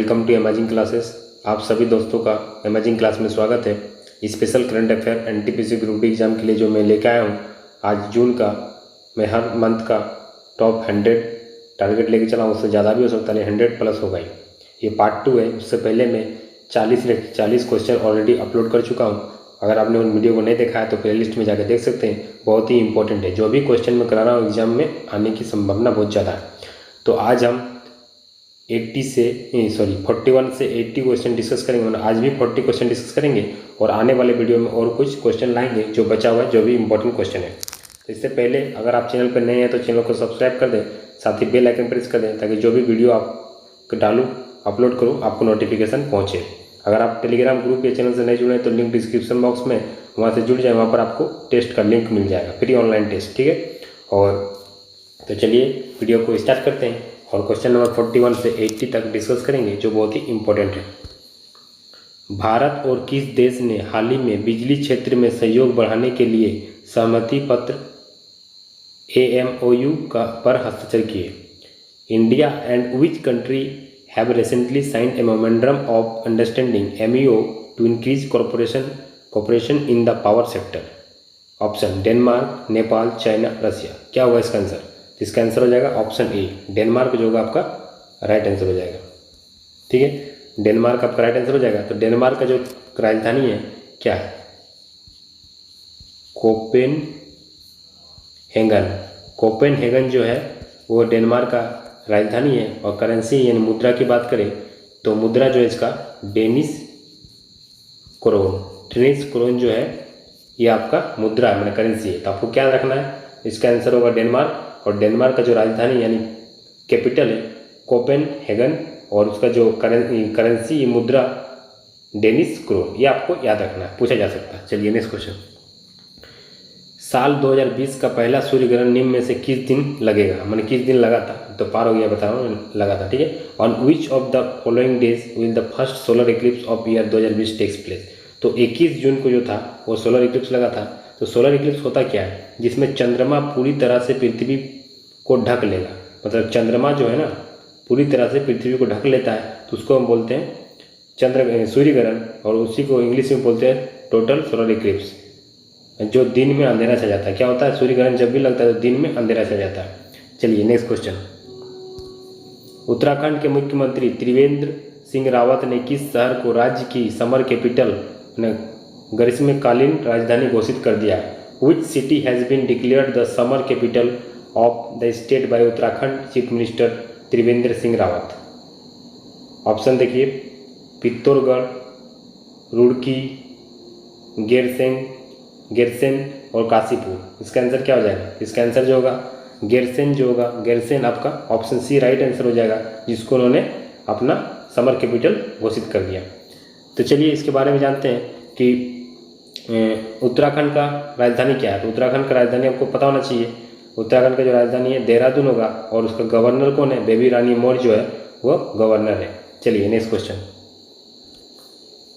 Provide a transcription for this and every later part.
Welcome to amazing classes. आप सभी दोस्तों का अमेजिंग क्लास में स्वागत है। Special current affair NTPC group D exam के लिए जो मैं लेकर आया हूँ आज जून का, मैं हर मंथ का टॉप 100 टारगेट लेके चला हूँ। उससे ज़्यादा भी हो सकता है, 100 प्लस होगा ये पार्ट 2 है। उससे पहले मैं 40 क्वेश्चन ऑलरेडी अपलोड कर चुका हूँ। अगर आपने उन वीडियो को नहीं देखा है तो प्ले लिस्ट में जाकर देख सकते हैं। बहुत ही इंपॉर्टेंट है, जो भी क्वेश्चन मैं करा रहा हूँ एग्जाम में आने की संभावना बहुत ज़्यादा है। तो आज हम 41 से 80 क्वेश्चन डिस्कस करेंगे। मतलब आज भी 40 क्वेश्चन डिस्कस करेंगे और आने वाले वीडियो में और कुछ क्वेश्चन लाएंगे जो बचा हुआ है, जो भी इंपॉर्टेंट क्वेश्चन है। तो इससे पहले अगर आप चैनल पर नए हैं तो चैनल को सब्सक्राइब कर दें, साथ ही बेल आइकन प्रेस कर दें ताकि जो भी वीडियो आप डालूँ अपलोड करूँ आपको नोटिफिकेशन पहुँचे। अगर आप टेलीग्राम ग्रुप या चैनल से नहीं जुड़े तो लिंक डिस्क्रिप्शन बॉक्स में, वहाँ से जुड़ जाए। वहाँ पर आपको टेस्ट का लिंक मिल जाएगा, फ्री ऑनलाइन टेस्ट, ठीक है। और तो चलिए वीडियो को स्टार्ट करते हैं और क्वेश्चन नंबर 41 से 80 तक डिस्कस करेंगे जो बहुत ही इंपॉर्टेंट है। भारत और किस देश ने हाल ही में बिजली क्षेत्र में सहयोग बढ़ाने के लिए सहमति पत्र AMOU पर हस्ताक्षर किए? India and which country have recently signed a memorandum of understanding MEO to increase corporation in the power sector? Option Denmark, Nepal, China, Russia. क्या होगा इसका आंसर? इसका आंसर हो जाएगा ऑप्शन ए, डेनमार्क जो होगा आपका राइट आंसर हो जाएगा। ठीक है, डेनमार्क आपका राइट आंसर हो जाएगा। तो डेनमार्क का जो राजधानी है क्या है? कोपेनहेगन जो है वो डेनमार्क का राजधानी है। और करेंसी यानी मुद्रा की बात करें तो मुद्रा जो है इसका डेनिश क्रोन जो है ये आपका मुद्रा है, मैंने करेंसी है। तो आपको क्या रखना है? इसका आंसर होगा डेनमार्क। और डेनमार्क का जो राजधानी यानी कैपिटल है कोपेनहेगन, और उसका जो करेंसी मुद्रा डेनिश क्रोन। ये आपको याद रखना है, पूछा जा सकता है। चलिए नेक्स्ट क्वेश्चन। साल 2020 का पहला सूर्य ग्रहण निम्न में से किस दिन लगेगा? मैंने किस दिन लगा था, तो पार हो गया बता रहा हूँ, लगा था। ठीक है, on which of the following days will the first solar eclipse of year 2020 takes place? तो 21 जून को जो था वो सोलर इक्लिप्स लगा था। तो सोलर इक्लिप्स होता क्या है? जिसमें चंद्रमा पूरी तरह से पृथ्वी को ढक लेगा। मतलब चंद्रमा जो है ना पूरी तरह से पृथ्वी को ढक लेता है, तो उसको हम बोलते हैं सूर्य ग्रहण। और उसी को इंग्लिश में बोलते हैं टोटल सोलर इक्लिप्स, जो दिन में अंधेरा छा जाता है। क्या होता है? सूर्य ग्रहण जब भी लगता है तो दिन में अंधेरा छा जाता है। चलिए नेक्स्ट क्वेश्चन। उत्तराखंड के मुख्यमंत्री त्रिवेंद्र सिंह रावत ने किस शहर को राज्य की समर कैपिटल ग्रीष्मकालीन राजधानी घोषित कर दिया है? Which city has been declared the summer capital of the state by Uttarakhand chief minister Trivendra Singh Rawat? Option देखिए, पित्तौरगढ़, रुड़की, गैरसैंण और काशीपुर। इसका आंसर क्या हो जाएगा? इसका आंसर जो होगा गैरसैंण आपका ऑप्शन सी राइट आंसर हो जाएगा, जिसको उन्होंने अपना समर कैपिटल घोषित कर दिया। तो चलिए इसके बारे में जानते हैं कि उत्तराखंड का राजधानी क्या है। तो उत्तराखंड का राजधानी आपको पता होना चाहिए। उत्तराखंड का जो राजधानी है देहरादून होगा, और उसका गवर्नर कौन है? बेबी रानी मौर्य जो है वो गवर्नर है। चलिए नेक्स्ट क्वेश्चन।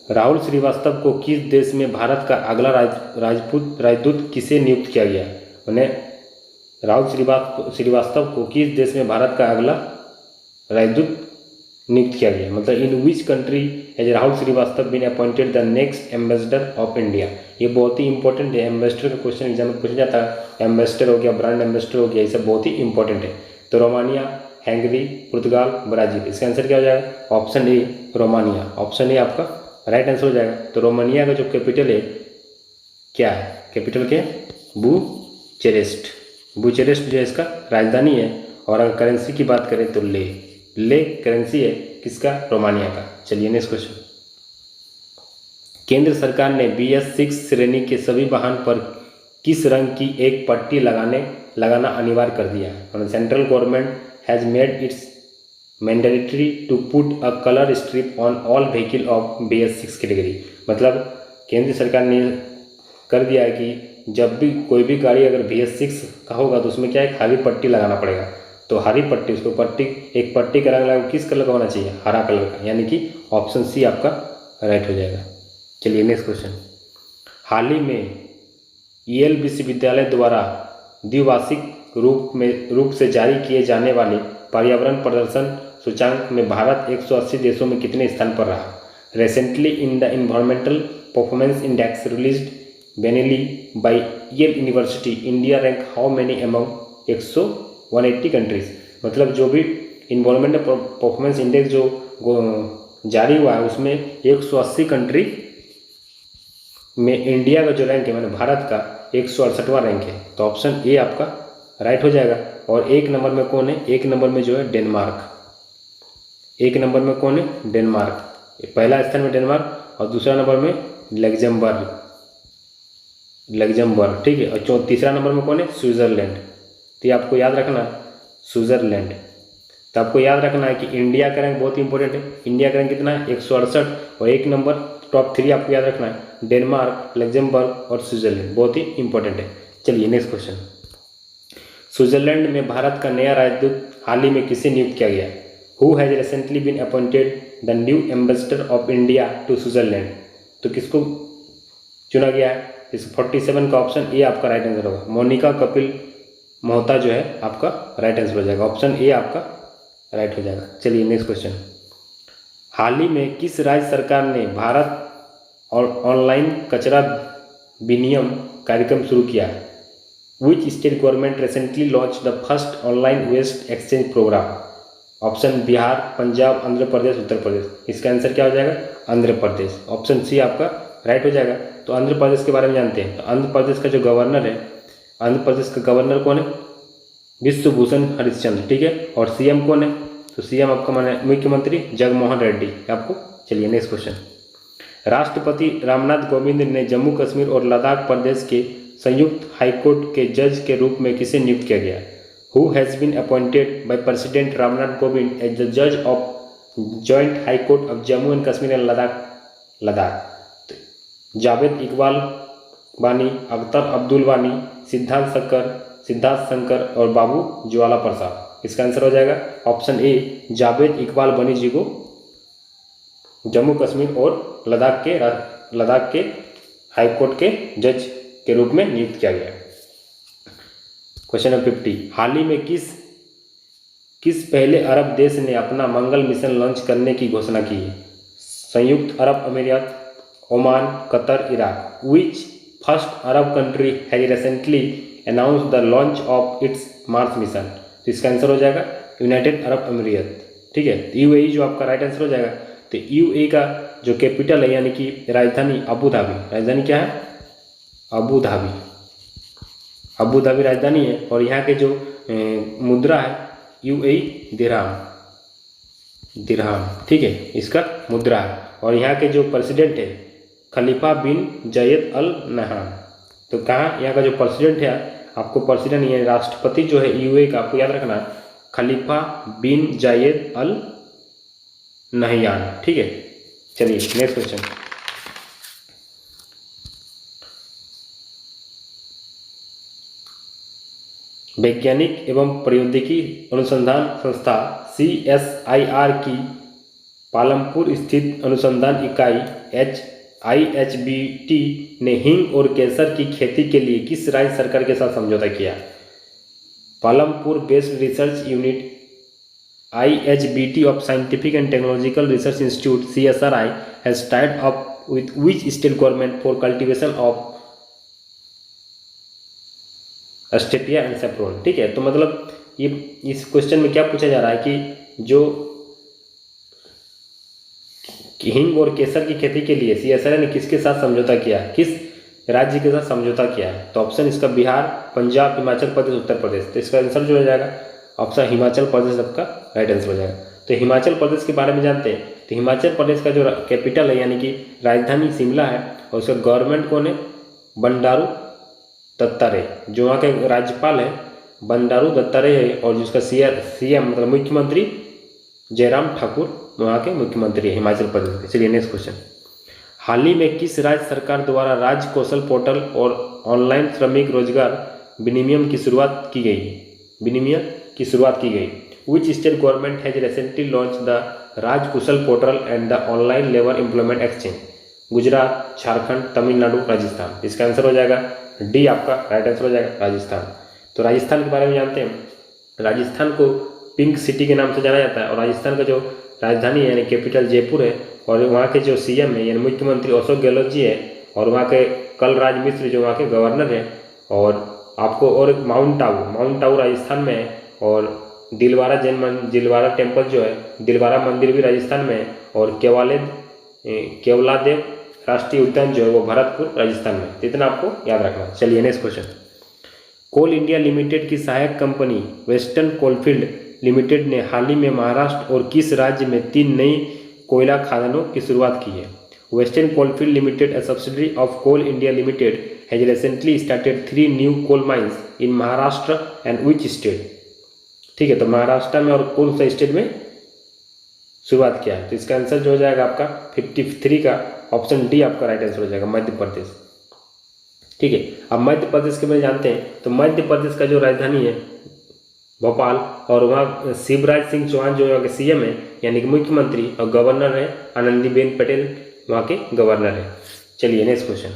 राहुल श्रीवास्तव को किस देश में भारत का अगला राजदूत किसे नियुक्त किया गया? मैंने राहुल श्रीवास्तव को किस देश में भारत का अगला राजदूत नियुक्त किया गया? मतलब in which country as Rahul Srivastava been appointed the next ambassador of India? ये बहुत ही इंपॉर्टेंट है। एम्बेसडर का क्वेश्चन एग्जाम में पूछा जाता है। एम्बेसडर हो गया, ब्रांड एम्बेसडर हो गया, ये सब बहुत ही इंपॉर्टेंट है। तो रोमानिया, हंगरी, पुर्तगाल, ब्राजील। इसका आंसर क्या हो जाएगा? Option A Romania. Option A आपका राइट आंसर हो जाएगा। तो रोमानिया का जो कैपिटल है क्या है? कैपिटल क्या है? बुचेरेस्ट जो है इसका राजधानी है। और अगर करेंसी की बात करें तो ले करेंसी है किसका? रोमानिया का। चलिए नेक्स्ट क्वेश्चन। केंद्र सरकार ने BS6 श्रेणी के सभी वाहन पर किस रंग की एक पट्टी लगाना अनिवार्य कर दिया है? Central government has made its mandatory to put a colour strip on all vehicle of BS6 category. मतलब केंद्र सरकार ने कर दिया है कि जब भी कोई भी गाड़ी अगर BS6 का होगा तो उसमें क्या है? हरी पट्टी लगाना पड़ेगा। तो हरी पट्टी, उसको एक पट्टी का रंग लगा किस कलर का होना चाहिए? हरा कलर का, यानी कि ऑप्शन सी आपका राइट हो जाएगा। चलिए नेक्स्ट क्वेश्चन। हाल ही में EL विश्वविद्यालय द्वारा द्विवार्षिक रूप से जारी किए जाने वाले पर्यावरण प्रदर्शन सूचांक में भारत 180 देशों में कितने स्थान पर रहा? Recently in the environmental performance index released biennially by Yale University, India rank how many among 180 countries. मतलब जो भी इन्वायरमेंटल परफॉर्मेंस इंडेक्स जो जारी हुआ है उसमें 180 कंट्री में इंडिया का जो रैंक है, मैंने भारत का 168वां रैंक है। तो ऑप्शन ए आपका राइट हो जाएगा। और एक नंबर में कौन है? एक नंबर में जो है डेनमार्क। एक नंबर में कौन है? डेनमार्क। पहला स्थान में डेनमार्क और दूसरा नंबर में लग्जमबर्ग, ठीक है। और तीसरा नंबर में कौन है? स्विट्जरलैंड। तो ये आपको याद रखना, स्विट्जरलैंड। तो आपको याद रखना है कि इंडिया का रैंक बहुत इंपॉर्टेंट है। इंडिया का रैंक कितना है? 168। और एक नंबर टॉप 3 आपको याद रखना है, डेनमार्क, लग्जमबर्ग और स्विट्जरलैंड, बहुत ही इंपॉर्टेंट है। चलिए नेक्स्ट क्वेश्चन। स्विट्जरलैंड में भारत का नया राजदूत हाल ही में किसे नियुक्त किया गया? Who has recently been appointed the new ambassador of India to Switzerland. तो किसको चुना गया है? इस 47 का ऑप्शन ए आपका राइट आंसर होगा। मोनिका कपिल मोहता जो है आपका राइट आंसर हो जाएगा। ऑप्शन ए आपका राइट हो जाएगा। चलिए नेक्स्ट क्वेश्चन। हाल ही में किस राज्य सरकार ने भारत और ऑनलाइन कचरा विनिमय कार्यक्रम शुरू किया है? Which state government recently launch the first online waste exchange program? Option Bihar, Punjab, Andhra Pradesh, Uttar Pradesh. इसका आंसर क्या हो जाएगा? आंध्र प्रदेश। ऑप्शन सी आपका राइट हो जाएगा। तो आंध्र प्रदेश के बारे में जानते हैं। तो आंध्र प्रदेश का जो गवर्नर है, आंध्र प्रदेश का गवर्नर कौन है? विश्वभूषण हरिश्चंद्र, ठीक है। और सीएम कौन है? तो सीएम आपका माने मुख्यमंत्री जगनमोहन रेड्डी आपको। चलिए नेक्स्ट क्वेश्चन। राष्ट्रपति रामनाथ कोविंद ने जम्मू कश्मीर और लद्दाख प्रदेश के संयुक्त हाईकोर्ट के जज के रूप में किसे नियुक्त किया गया? Who has been appointed by president Ramnath Kovind as the जज of joint high court of Jammu and Kashmir and Ladakh? Javed Iqbal Wani, Akhtar Abdul वानी, सिद्धार्थ शंकर और बाबू ज्वाला प्रसाद। इसका आंसर हो जाएगा ऑप्शन ए, जावेद इकबाल वानी जी को जम्मू कश्मीर और लद्दाख के हाई कोर्ट के जज के रूप में नियुक्त किया गया। Question number 50। हाल ही में किस पहले अरब देश ने अपना मंगल मिशन लॉन्च करने की घोषणा की है? संयुक्त अरब अमीरात, Oman, Qatar, Iraq. Which first Arab country has recently announce the launch of its Mars mission? तो इसका आंसर हो जाएगा यूनाइटेड अरब अमीरात, ठीक है। यूएई जो आपका राइट आंसर हो जाएगा। तो यूएई का जो कैपिटल है यानी कि राजधानी अबू धाबी, राजधानी क्या है? अबू धाबी राजधानी है। और यहाँ के जो मुद्रा है यूएई दिरहम, ठीक है, इसका मुद्रा है। और यहाँ के जो प्रेसिडेंट है खलीफा बिन जायद अल नहान। तो कहाँ यहाँ का जो प्रेसिडेंट है, आपको प्रेसिडेंट यानी राष्ट्रपति जो है यूएई का, आपको याद रखना खलीफा बिन जायद अल नहयान, ठीक है। चलिए नेक्स्ट क्वेश्चन। वैज्ञानिक एवं प्रौद्योगिकी अनुसंधान संस्था CSIR की पालमपुर स्थित अनुसंधान इकाई IHBT ने हींग और केसर की खेती के लिए किस राज्य सरकार के साथ समझौता किया? Palampur based research unit IHBT of Scientific and Technological Research Institute CSRI has tied up with which state government for cultivation of stevia and saffron, ठीक है। तो मतलब ये इस क्वेश्चन में क्या पूछा जा रहा है कि जो हींग और केसर की खेती के लिए CSRI ने किसके साथ समझौता किया, किस राज्य के साथ समझौता किया है? तो ऑप्शन इसका बिहार, पंजाब, हिमाचल प्रदेश, उत्तर प्रदेश। तो इसका आंसर जो हो जाएगा ऑप्शन हिमाचल प्रदेश आपका राइट आंसर हो जाएगा। तो हिमाचल प्रदेश के बारे में जानते हैं। तो हिमाचल प्रदेश का जो कैपिटल है यानी कि राजधानी शिमला है और उसका गवर्नमेंट कौन है? बंडारू दत्तात्रेय। जो वहाँ के राज्यपाल है बंडारू दत्तात्रेय है और जिसका CM मतलब मुख्यमंत्री जयराम ठाकुर वहाँ के मुख्यमंत्री है हिमाचल प्रदेश के। चलिए नेक्स्ट क्वेश्चन। हाल ही में किस राज्य सरकार द्वारा राज्य कौशल पोर्टल और ऑनलाइन श्रमिक रोजगार विनिमय की शुरुआत की गई? Which state government has recently launch the Rajya Kushal portal and the online labour employment exchange? Gujarat, Jharkhand, Tamil Nadu, Rajasthan. इसका आंसर हो जाएगा डी, आपका राइट आंसर हो जाएगा राजस्थान। तो राजस्थान के बारे में जानते हैं। राजस्थान को पिंक सिटी के नाम से जाना जाता है। और राजस्थान का जो राजधानी है यानी कैपिटल जयपुर है। और वहाँ के जो सीएम है यानी मुख्यमंत्री अशोक गहलोत जी है। और वहाँ के कलराज मिश्र जो वहाँ के गवर्नर हैं। और आपको और माउंट आबू राजस्थान में है। और दिलवारा टेम्पल जो है, दिलवारा मंदिर भी राजस्थान में है। और केवलादेव राष्ट्रीय उद्यान जो है वो भरतपुर राजस्थान में। तो इतना आपको याद रखना। चलिए नेक्स्ट क्वेश्चन। कोल इंडिया लिमिटेड की सहायक कंपनी वेस्टर्न कोलफील्ड लिमिटेड ने हाल ही में महाराष्ट्र और किस राज्य में 3 नई कोयला खदानों की शुरुआत की है? Western coalfield limited, a subsidiary of coal India limited, has recently started 3 new coal mines in Maharashtra and which state? ठीक है, तो महाराष्ट्र में और कौन सा स्टेट में शुरुआत किया है? तो इसका आंसर जो हो जाएगा आपका 53 का ऑप्शन डी आपका राइट आंसर हो जाएगा, मध्य प्रदेश। ठीक है, अब मध्य प्रदेश के बारे में जानते हैं। तो मध्य प्रदेश का जो राजधानी है भोपाल। और वहाँ शिवराज सिंह चौहान जो यहाँ के सीएम है यानी कि मुख्यमंत्री, और गवर्नर है आनंदीबेन पटेल वहाँ के गवर्नर है। चलिए नेक्स्ट क्वेश्चन।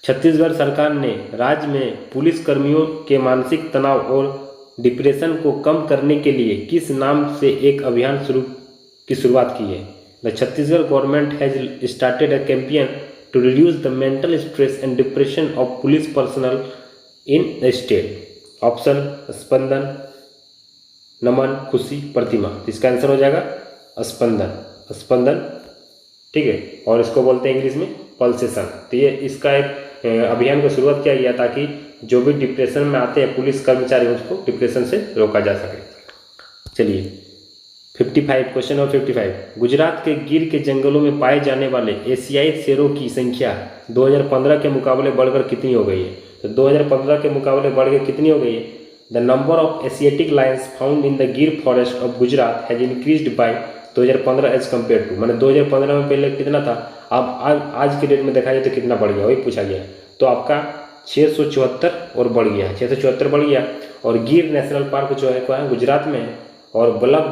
छत्तीसगढ़ सरकार ने राज्य में पुलिस कर्मियों के मानसिक तनाव और डिप्रेशन को कम करने के लिए किस नाम से एक अभियान की शुरुआत की है? The Chhattisgarh government has started a campaign to reduce the mental stress and depression of police personnel in the state. Option Spandan, Naman, Khushi, Pratima. इसका आंसर हो जाएगा स्पंदन। ठीक है, और इसको बोलते हैं इंग्लिश में पल्सेशन। तो ये इसका एक अभियान को शुरुआत किया गया ताकि जो भी डिप्रेशन में आते हैं पुलिस कर्मचारी उसको डिप्रेशन से रोका जा सके। चलिए 55 क्वेश्चन और 55। गुजरात के गिर के जंगलों में पाए जाने वाले एशियाई शेरों की संख्या 2015 के मुकाबले बढ़कर कितनी हो गई है? तो 2015 के मुकाबले बढ़ के कितनी हो गई है? The number of Asiatic lions found in the Gir forest of Gujarat has increased by 2015 as compared to. मैंने 2015 में पहले कितना था, अब आज के डेट में देखा जाए तो कितना बढ़ गया वही पूछा गया। तो आपका 674 और बढ़ गया, 674 बढ़ गया। और गिर नेशनल पार्क जो है कहाँ है? गुजरात में है। और ब्लैक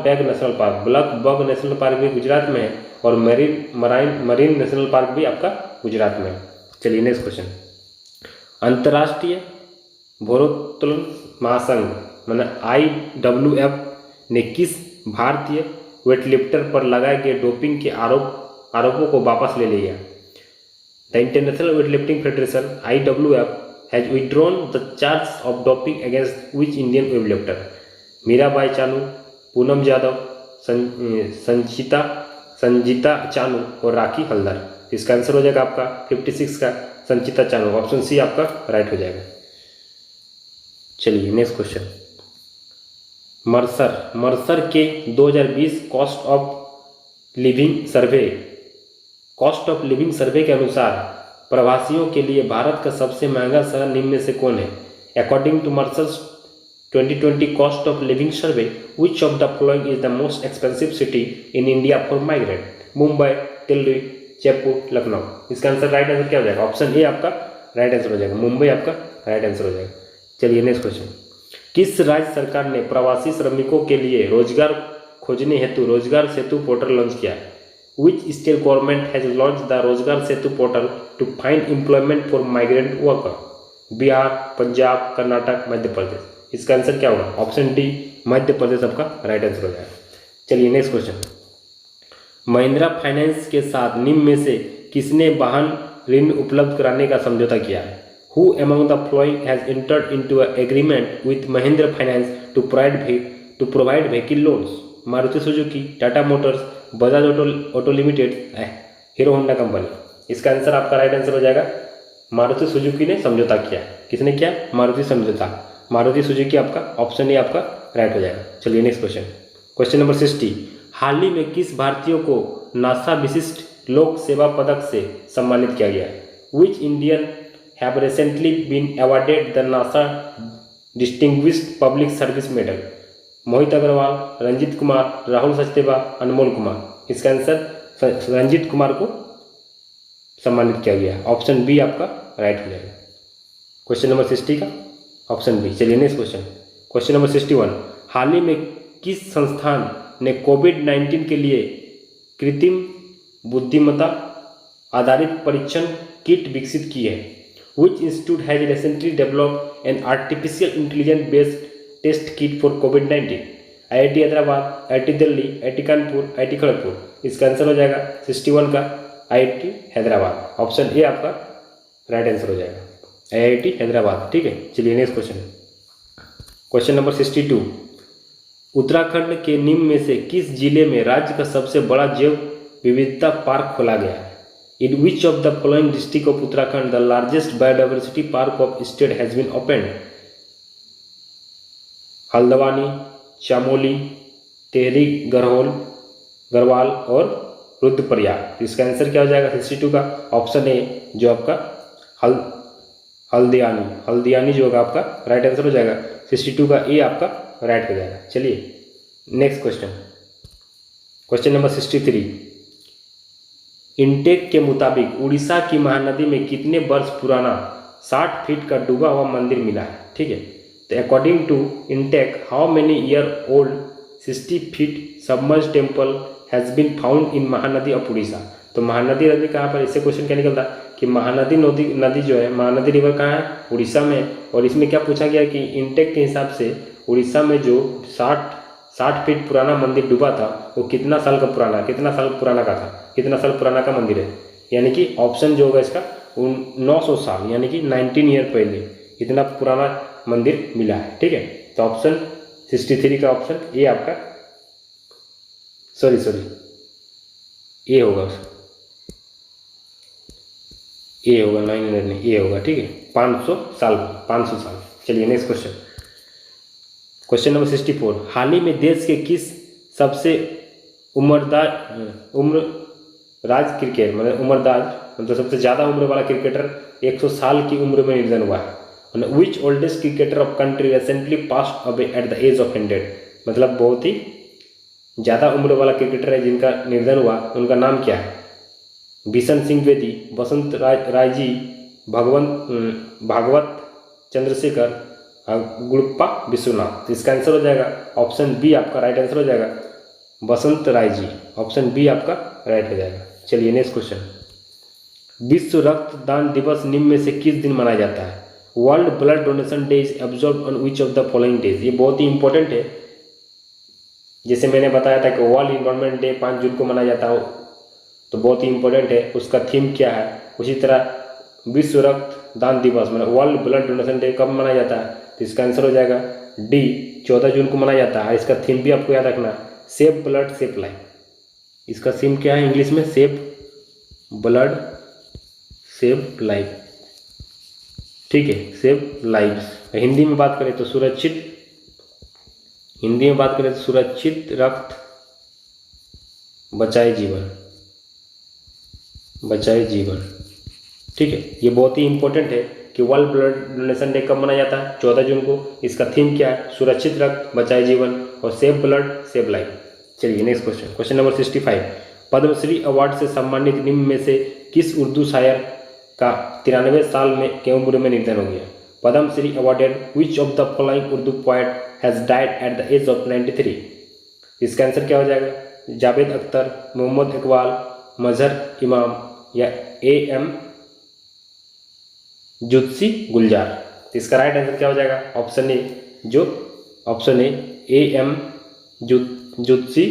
बग नेशनल पार्क भी गुजरात में है। और मरीन नेशनल पार्क भी आपका गुजरात में है। चलिए नेक्स्ट क्वेश्चन। अंतर्राष्ट्रीय भारोत्तोलन महासंघ मैंने IWF ने किस भारतीय वेटलिफ्टर पर लगाए गए डोपिंग के आरोपों को वापस ले लिया? The international weightlifting federation IWF has withdrawn the charge of doping against which Indian weightlifter? Mirabai Chanu, Poonam Yadav, Sanjita Chanu और राखी हल्दर। इसका आंसर हो जाएगा आपका 56 का संचिता चानू। ऑप्शन सी आपका राइट हो जाएगा। चलिए नेक्स्ट क्वेश्चन। मर्सर के 2020 कॉस्ट ऑफ लिविंग सर्वे के अनुसार प्रवासियों के लिए भारत का सबसे महंगा शहर निम्न में से कौन है? According to Mercer's 2020 cost of living survey, which of the following is the most expensive city in India for migrant? Mumbai, Delhi, Jaipur, Lucknow. इसका आंसर राइट आंसर क्या हो जाएगा? ऑप्शन ए आपका राइट आंसर हो जाएगा, मुंबई आपका राइट आंसर हो जाएगा। चलिए नेक्स्ट क्वेश्चन। किस राज्य सरकार ने प्रवासी श्रमिकों के लिए रोजगार खोजने हेतु रोजगार सेतु पोर्टल लॉन्च किया है? Which state government has launched the Rozgar Setu portal to find employment for migrant worker? Bihar, Punjab, Karnataka, Madhya Pradesh. इसका आंसर क्या होगा? ऑप्शन डी मध्य प्रदेश आपका राइट आंसर हो जाएगा। चलिए नेक्स्ट क्वेश्चन। महिंद्रा फाइनेंस के साथ निम्न में से किसने वाहन ऋण उपलब्ध कराने का समझौता किया है? Who among the following has entered into an agreement with Mahindra Finance to provide vehicle loans? Maruti Suzuki, Tata Motors, Bajaj auto limited, hero Honda company. इसका आंसर आपका राइट आंसर हो जाएगा मारुति सुजुकी ने समझौता किया। किसने किया? मारुति सुजुकी आपका ऑप्शन ए आपका राइट हो जाएगा। चलिए नेक्स्ट क्वेश्चन। Question number 60। हाल ही में किस भारतीय को नासा विशिष्ट लोक सेवा पदक से सम्मानित किया गया है? Which Indian have recently been awarded the NASA distinguished public service medal? Mohit Agarwal, Ranjit Kumar, Rahul Sachdeva, Anmol Kumar. इसका आंसर रंजीत कुमार को सम्मानित किया गया। ऑप्शन बी आपका राइट हो जाएगा। क्वेश्चन नंबर 60 का ऑप्शन बी। चलिए नेक्स्ट क्वेश्चन। Question number 61। हाल ही में किस संस्थान ने कोविड-19 के लिए कृत्रिम बुद्धिमत्ता आधारित परीक्षण किट विकसित की है? Which institute has recently developed an artificial intelligence based test kit for COVID-19? IIT Hyderabad, IIT Delhi, IIT Kanpur, IIT Kharagpur. इसका आंसर हो जाएगा 61 का IIT हैदराबाद। ऑप्शन ए आपका राइट आंसर हो जाएगा, IIT हैदराबाद। ठीक है, चलिए next question. Question number 62, Uttarakhand के निम्न में से किस जिले में राज्य का सबसे बड़ा जैव विविधता पार्क खोला गया है? In which of the following district of Uttarakhand the largest biodiversity park of state has been opened? Haldwani, Chamoli, Tehri Garhwal और रुद्रप्रयाग। इसका आंसर क्या हो जाएगा 62 का? ऑप्शन ए जो आपका हल्द्वानी जो होगा आपका राइट आंसर हो जाएगा। 62 का ए आपका राइट हो जाएगा। चलिए next question, question number 63, intake के मुताबिक उड़ीसा की महानदी में कितने वर्ष पुराना 60 फीट का डूबा हुआ मंदिर मिला है? ठीक है, तो according to INTACH how many year old 60 feet submerge temple has been found in Mahanadi of Orissa? तो महानदी नदी कहाँ पर, इससे क्वेश्चन क्या निकलता कि महानदी नदी जो है, महानदी रिवर कहाँ है? उड़ीसा में। और इसमें क्या पूछा गया कि इनटेक के हिसाब से उड़ीसा में जो 60 फीट पुराना मंदिर डूबा था वो कितना साल का पुराना का था, कितना साल पुराना का मंदिर है? यानी कि ऑप्शन जो होगा इसका 900 साल, यानी कि 19 ईयर पहले इतना पुराना मंदिर मिला है। ठीक है, तो ऑप्शन 63 का ऑप्शन ए आपका सॉरी ए होगा, ए होगा, 900 नहीं ए होगा। ठीक है, 500 साल। चलिए नेक्स्ट क्वेश्चन, क्वेश्चन नंबर 64, हाल ही में देश के किस सबसे उम्रदराज क्रिकेट मतलब सबसे ज़्यादा उम्र वाला क्रिकेटर 100 साल की उम्र में निधन हुआ है? Which oldest cricketer of country recently passed away at the age of 100? मतलब बहुत ही ज़्यादा उम्र वाला क्रिकेटर है जिनका निधन हुआ, उनका नाम क्या है? बिशन सिंह द्विवेदी, बसंत राय जी, भागवत चंद्रशेखर, गुड़प्पा विश्वनाथ। इसका आंसर हो जाएगा ऑप्शन बी आपका राइट आंसर हो जाएगा, बसंत राय जी। ऑप्शन बी आपका राइट हो जाएगा। चलिए नेक्स्ट क्वेश्चन, विश्व रक्तदान दिवस निम्न में से किस दिन मनाया जाता है? World blood donation day is observed on which of the following days? ये बहुत ही इंपॉर्टेंट है। जैसे मैंने बताया था कि वर्ल्ड इन्वायरमेंट डे 5 जून को मनाया जाता है, तो बहुत ही इंपॉर्टेंट है, उसका थीम क्या है? उसी तरह विश्व रक्तदान दिवस मतलब वर्ल्ड ब्लड डोनेशन डे कब मनाया जाता है? तो इसका आंसर हो जाएगा डी, 14 जून को मनाया जाता है। इसका थीम भी आपको याद रखना, सेव ब्लड सेव लाइफ। इसका थीम क्या है इंग्लिश में? Save blood save life. ठीक है, सेव लाइफ। हिंदी में बात करें तो सुरक्षित रक्त बचाए जीवन। ठीक है, ये बहुत ही इंपॉर्टेंट है कि वर्ल्ड ब्लड डोनेशन डे कब मनाया जाता है? 14 जून को। इसका थीम क्या है? सुरक्षित रक्त बचाए जीवन और सेव ब्लड सेव लाइफ। चलिए next question, question number 65, Padmashri award से सम्मानित निम्न में से किस उर्दू शायर का 93 साल में की उम्र में निधन हो गया? Padmashri awarded which of the following Urdu poet has died at the age of 93? इसका आंसर क्या हो जाएगा? जावेद अख्तर, मोहम्मद इकबाल, मजहर इमाम या AM जुत्सी गुलजार। इसका राइट आंसर क्या हो जाएगा? ऑप्शन ए AM जुत्सी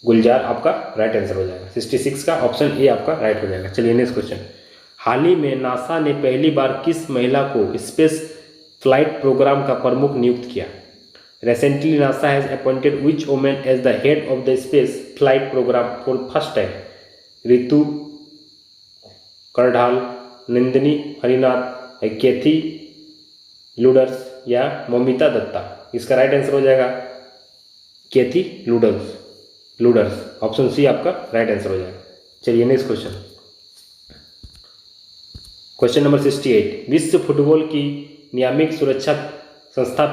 गुलजार आपका राइट आंसर हो जाएगा। 66 का ऑप्शन ए आपका राइट हो जाएगा। चलिए नेक्स्ट क्वेश्चन, हाल ही में नासा ने पहली बार किस महिला को स्पेस फ्लाइट प्रोग्राम का प्रमुख नियुक्त किया? Recently, NASA has appointed which woman as the head of the space flight program for first time? Ritu Karidhal, Nandini Harinath, Kathy Lueders या मोमिता दत्ता? इसका राइट आंसर हो जाएगा कैथी लुडर्स। ऑप्शन सी आपका राइट आंसर हो जाएगा। चलिए नेक्स्ट क्वेश्चन, क्वेश्चन नंबर 68, विश्व फुटबॉल की नियामक सुरक्षा संस्था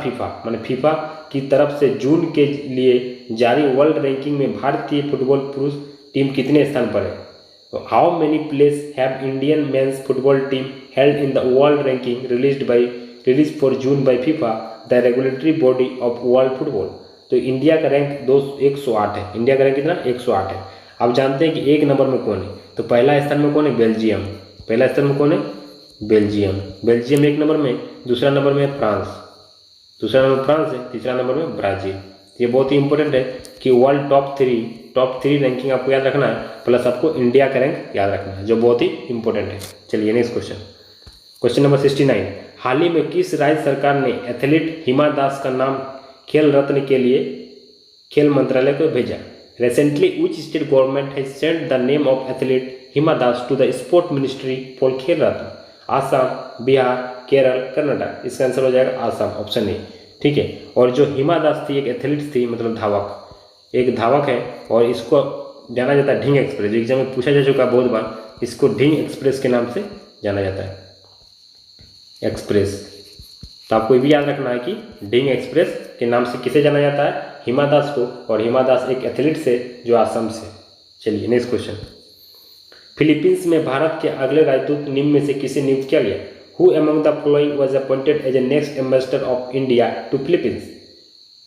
फीफा की तरफ से जून के लिए जारी वर्ल्ड रैंकिंग में भारतीय फुटबॉल पुरुष टीम कितने स्थान पर है? How many place have Indian mens football team held in the world ranking release for June by FIFA the regulatory body of world football? तो इंडिया का रैंक 108 है। इंडिया का रैंक कितना? 108 है। आप जानते हैं कि एक नंबर में कौन है? तो पहला स्थान में कौन है? बेल्जियम। पहला स्थान में कौन है? बेल्जियम एक नंबर में। दूसरा नंबर में फ्रांस। दूसरा नंबर फ्रांस है, तीसरा नंबर में ब्राज़ील। ये बहुत ही इंपॉर्टेंट है कि वर्ल्ड टॉप थ्री रैंकिंग आपको याद रखना है, प्लस आपको इंडिया का रैंक याद रखना है, जो बहुत ही इंपॉर्टेंट है। चलिए नेक्स्ट क्वेश्चन नंबर 69। हाल ही में किस राज्य सरकार ने एथलीट हिमा दास का नाम खेल रत्न के लिए खेल मंत्रालय को भेजा? Recently, which state government has sent the name of athlete Hima Das to the Sport Ministry for खेल रत्न? आसाम, बिहार, केरल, कर्नाटक। इसका आंसर हो जाएगा आसाम, ऑप्शन ए। ठीक है, और जो हिमा दास थी एक एथलीट थी, मतलब धावक, एक धावक है, और इसको जाना जाता है ढींग एक्सप्रेस, जो एग्जाम में पूछा जा चुका बहुत बार, इसको ढींग एक्सप्रेस के नाम से जाना जाता है, एक्सप्रेस। तो आपको ये भी याद रखना है कि ढींग एक्सप्रेस के नाम से किसे जाना जाता है? हिमा दास को, और हिमा दास एक एथलीट से जो असम से। चलिए नेक्स्ट क्वेश्चन। फिलीपींस में भारत के अगले राजदूत निम्न में से किसे नियुक्त किया गया? Who among the following was appointed as a next ambassador of India to Philippines?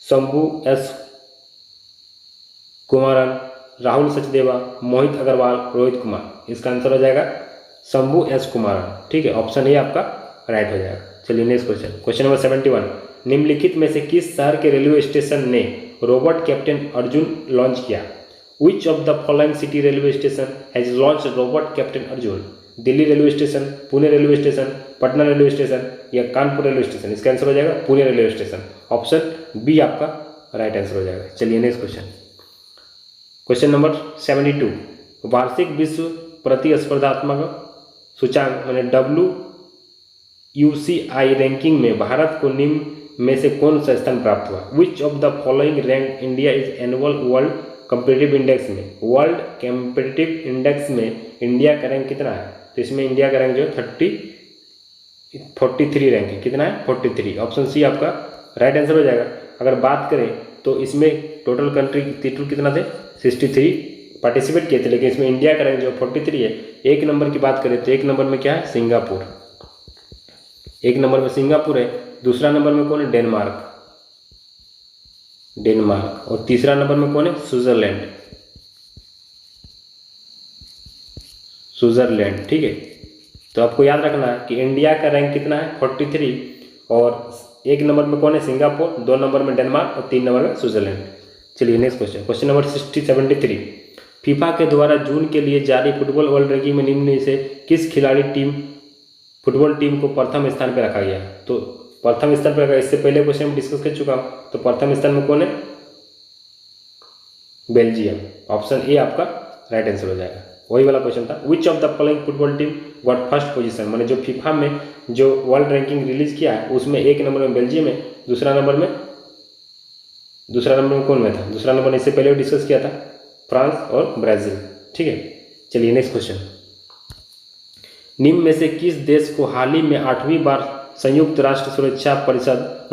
Shambhu S Kumaran, Rahul Sachdeva, Mohit Agarwal, Rohit Kumar. इसका आंसर हो जाएगा शंभू एस कुमारन। ठीक है, ऑप्शन ए आपका राइट हो जाएगा। चलिए नेक्स्ट क्वेश्चन नंबर 71। निम्नलिखित में से किस शहर के रेलवे स्टेशन ने रोबोट कैप्टन अर्जुन लॉन्च किया? Which of the following city railway station has launch robot captain Arjun? Delhi railway station, Pune railway station, Patna railway station या कानपुर रेलवे स्टेशन? इसका आंसर हो जाएगा Pune railway station, option B आपका राइट आंसर हो जाएगा। चलिए नेक्स्ट क्वेश्चन नंबर 72। वार्षिक विश्व प्रतिस्पर्धात्मक सूचांक मैंने WUCI रैंकिंग में भारत को निम्न में से कौन सा स्थान प्राप्त हुआ? विच of the following rank India is annual world competitive index में? वर्ल्ड कॉम्पिटिटिव इंडेक्स में इंडिया का रैंक कितना है? तो इसमें इंडिया का रैंक जो है 43 रैंक है। कितना है? 43, ऑप्शन सी आपका राइट आंसर हो जाएगा। अगर बात करें तो इसमें टोटल कंट्री कितना थे? 63 पार्टिसिपेट किए थे, लेकिन इसमें इंडिया का रैंक जो 43 है। एक नंबर की बात करें तो एक नंबर में क्या है? सिंगापुर, एक नंबर में सिंगापुर है। दूसरा नंबर में कौन है? डेनमार्क, और तीसरा नंबर में कौन है? स्विट्जरलैंड। ठीक है, तो आपको याद रखना है कि इंडिया का रैंक कितना है? 43, और एक नंबर में कौन है? सिंगापुर, दो नंबर में डेनमार्क और तीन नंबर में स्विट्जरलैंड। चलिए नेक्स्ट क्वेश्चन नंबर 73। फीफा के द्वारा जून के लिए जारी फुटबॉल वर्ल्ड रैंकिंग में निम्न में से किस फुटबॉल टीम को प्रथम स्थान पर रखा गया? तो प्रथम स्थान पर रखा, इससे पहले क्वेश्चन में डिस्कस कर चुका हूं। तो प्रथम स्थान में कौन है? बेल्जियम, ऑप्शन ए आपका राइट आंसर हो जाएगा। वही वाला क्वेश्चन था। विच of the following football team got first position? मैंने जो फीफा में जो वर्ल्ड रैंकिंग रिलीज किया है उसमें एक नंबर में बेल्जियम है, दूसरा नंबर में कौन में था? दूसरा नंबर इससे पहले डिस्कस किया था, फ्रांस और ब्राजील। ठीक है, चलिए नेक्स्ट क्वेश्चन। निम्न में से किस देश को हाल ही में 8वीं बार संयुक्त राष्ट्र सुरक्षा परिषद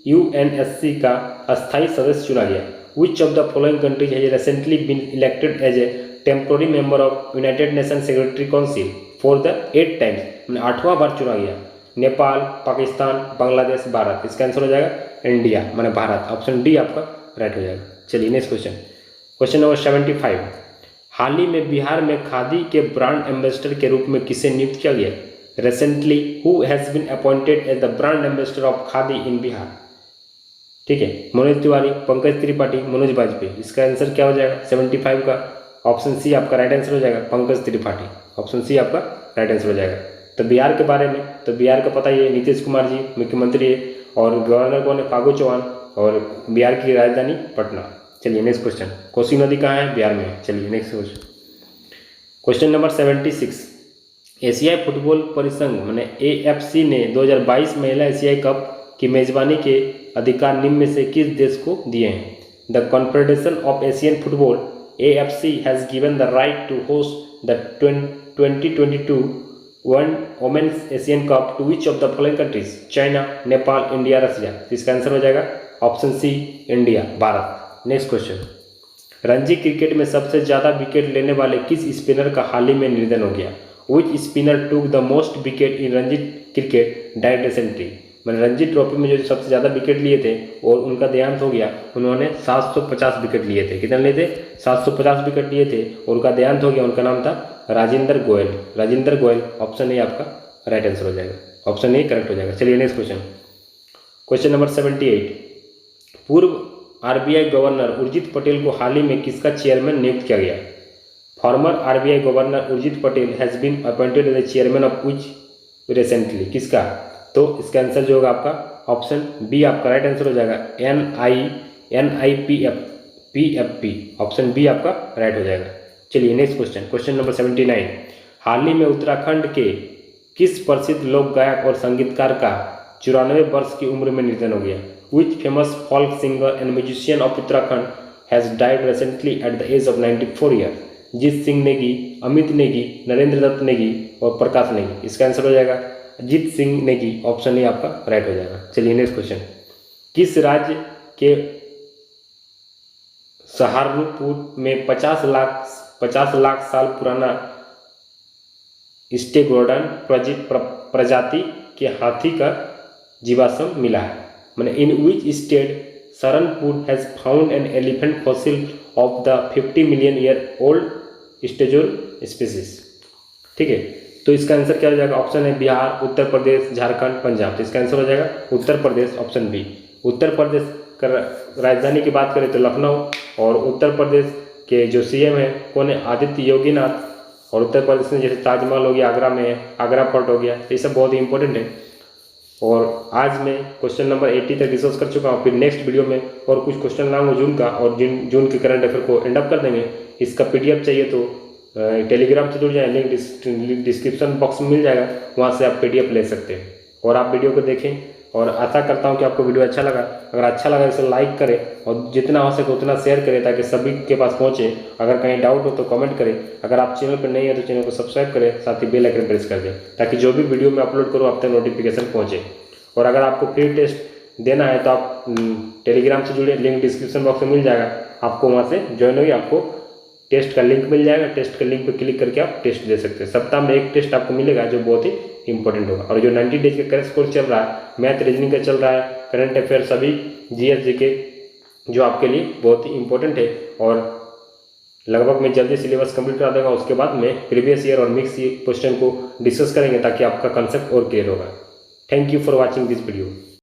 UNSC का अस्थायी सदस्य चुना गया? Which of the following countries has recently been elected as a temporary member of United Nation secretary council for the 8th times? 8वां बार चुना गया। नेपाल, पाकिस्तान, बांग्लादेश, भारत। इसका आंसर हो जाएगा इंडिया, माने भारत, ऑप्शन डी आपका राइट हो जाएगा। चलिए नेक्स्ट क्वेश्चन नंबर 75। हाल ही में बिहार में खादी के ब्रांड एम्बेसडर के रूप में किसे नियुक्त किया गया? Recently who has been appointed as the brand ambassador of Khadi in Bihar? ठीक है, मनोज तिवारी, पंकज त्रिपाठी, मनोज बाजपेयी। इसका आंसर क्या हो जाएगा? 75 का ऑप्शन सी आपका राइट आंसर हो जाएगा, पंकज त्रिपाठी, ऑप्शन सी आपका राइट आंसर हो जाएगा। तो बिहार के बारे में, तो बिहार का पता ही है, नीतीश कुमार जी मुख्यमंत्री है, और गवर्नर कौन है? फागू चौहान, और बिहार की राजधानी पटना। चलिए नेक्स्ट क्वेश्चन। कोसी नदी कहाँ है? बिहार में है। चलिए नेक्स्ट क्वेश्चन नंबर 76। एशियाई फुटबॉल परिसंघ मैंने AFC ने 2022 महिला एशियाई कप की मेजबानी के अधिकार निम्न में से किस देश को दिए हैं? The confederation of Asian football AFC has given the right to host the 2022 women's Asian cup to which of the following countries? China, Nepal, India, Russia. इसका आंसर हो जाएगा option C India, Bharat. Next question. Ranji cricket में सबसे ज़्यादा wicket लेने वाले किस spinner का हाल ही में निधन हो गया? Which spinner took the most wicket in Ranji cricket died recently? मैंने रणजी ट्रॉफी में जो सबसे ज़्यादा विकेट लिए थे और उनका देहांत हो गया, उन्होंने 750 विकेट लिए थे। कितने लिए थे? 750 विकेट लिए थे और उनका देहांत हो गया। उनका नाम था राजेंद्र गोयल, ऑप्शन ए आपका राइट आंसर हो जाएगा, ऑप्शन ए करेक्ट हो जाएगा। चलिए नेक्स्ट क्वेश्चन। क्वेश्चन नंबर 78, पूर्व आरबीआई गवर्नर उर्जित पटेल को हाल ही में किसका चेयरमैन नियुक्त किया गया? Former RBI governor Urjit Patel has been appointed as the chairman of which recently, किसका? तो इसका आंसर जो होगा आपका ऑप्शन बी आपका राइट आंसर हो जाएगा, NIPFP, ऑप्शन बी आपका राइट हो जाएगा। चलिए नेक्स्ट क्वेश्चन, क्वेश्चन नंबर 79, हाल ही में उत्तराखंड के किस प्रसिद्ध लोक गायक और संगीतकार का 94 वर्ष की उम्र में निधन हो गया? Which famous folk singer and musician of Uttarakhand has died recently at the age of 94 year? Jeet Singh Negi, Amit Negi, Narendra Dutt Negi और प्रकाश नेगी। इसका आंसर हो जाएगा जीत सिंह नेगी, ऑप्शन ए आपका राइट हो जाएगा। चलिए नेक्स्ट क्वेश्चन, किस राज्य के सहारनपुर में 50 लाख साल पुराना स्टेगोडन प्रजाति के हाथी का जीवाश्म मिला है? मैंने in which state Saharanpur has found an elephant fossil of the 50 million year old स्टेजोल स्पीसीज। ठीक है, तो इसका आंसर क्या हो जाएगा? ऑप्शन है बिहार, उत्तर प्रदेश, झारखंड, पंजाब। तो इसका आंसर हो जाएगा उत्तर प्रदेश, ऑप्शन बी। उत्तर प्रदेश का राजधानी की बात करें तो लखनऊ, और उत्तर प्रदेश के जो सीएम है कौन है? आदित्य योगीनाथ। और उत्तर प्रदेश में जैसे ताजमहल हो गया आगरा में है, आगरा फोर्ट हो गया, ये सब बहुत ही इंपॉर्टेंट है। और आज मैं क्वेश्चन नंबर 80 तक डिस्कस कर चुका हूँ। फिर नेक्स्ट वीडियो में और कुछ क्वेश्चन लाऊंगा जून का, और जून के करंट अफेयर को एंड अप कर देंगे। इसका PDF चाहिए तो टेलीग्राम से जुड़ जाए, लिंक डिस्क्रिप्शन बॉक्स में मिल जाएगा, वहाँ से आप PDF ले सकते हैं। और आप वीडियो को देखें, और आशा करता हूँ कि आपको वीडियो अच्छा लगा। अगर अच्छा लगा इसे लाइक करें और जितना हो सके उतना शेयर करें ताकि सभी के पास पहुँचे। अगर कहीं डाउट हो तो कमेंट करें। अगर आप चैनल पर नहीं है तो चैनल को सब्सक्राइब करें, साथ ही बेल आइकन प्रेस कर दें ताकि जो भी वीडियो मैं अपलोड करूँ आप तक नोटिफिकेशन पहुँचे। और अगर आपको फ्री टेस्ट देना है तो आप टेलीग्राम से जुड़े, लिंक डिस्क्रिप्शन बॉक्स में मिल जाएगा, आपको वहाँ से ज्वाइन होगी, आपको टेस्ट का लिंक मिल जाएगा। टेस्ट के लिंक पर क्लिक करके आप टेस्ट दे सकते हैं। सप्ताह में एक टेस्ट आपको मिलेगा जो बहुत ही इंपॉर्टेंट होगा। और जो 90 डेज का क्रैश कोर्स चल रहा है, मैथ रीजनिंग का चल रहा है, करंट अफेयर सभी GS GK जो आपके लिए बहुत ही इंपॉर्टेंट है। और लगभग मैं जल्दी सिलेबस कंप्लीट करा दूंगा। उसके बाद में प्रीवियस ईयर और मिक्स क्वेश्चन को डिस्कस करेंगे ताकि आपका कंसेप्ट और क्लियर होगा। Thank you for watching this video.